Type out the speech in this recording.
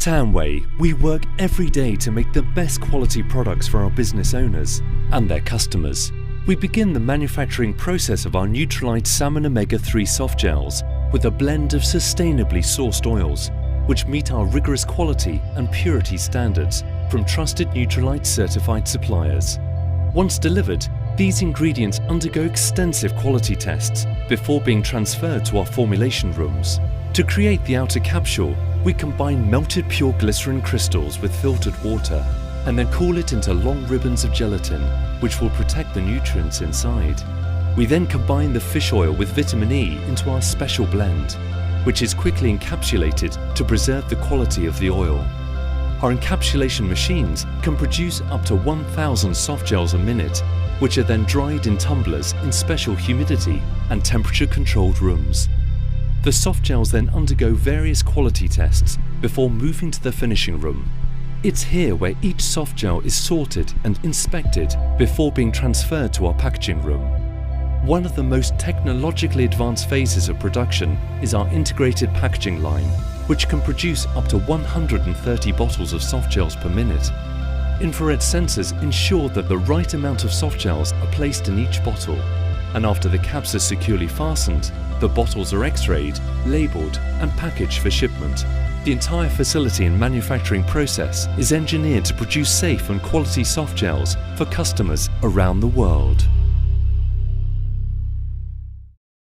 At Amway, we work every day to make the best quality products for our business owners and their customers. We begin the manufacturing process of our Neutralite Salmon Omega-3 soft gels with a blend of sustainably sourced oils, which meet our rigorous quality and purity standards from trusted Neutralite certified suppliers. Once delivered, these ingredients undergo extensive quality tests before being transferred to our formulation rooms. To create the outer capsule, we combine melted pure glycerin crystals with filtered water and then cool it into long ribbons of gelatin, which will protect the nutrients inside. We then combine the fish oil with vitamin E into our special blend, which is quickly encapsulated to preserve the quality of the oil. Our encapsulation machines can produce up to 1,000 soft gels a minute, which are then dried in tumblers in special humidity and temperature-controlled rooms. The soft gels then undergo various quality tests before moving to the finishing room. It's here where each soft gel is sorted and inspected before being transferred to our packaging room. One of the most technologically advanced phases of production is our integrated packaging line, which can produce up to 130 bottles of soft gels per minute. Infrared sensors ensure that the right amount of soft gels are placed in each bottle, and after the caps are securely fastened, the bottles are X-rayed, labelled and packaged for shipment. The entire facility and manufacturing process is engineered to produce safe and quality soft gels for customers around the world.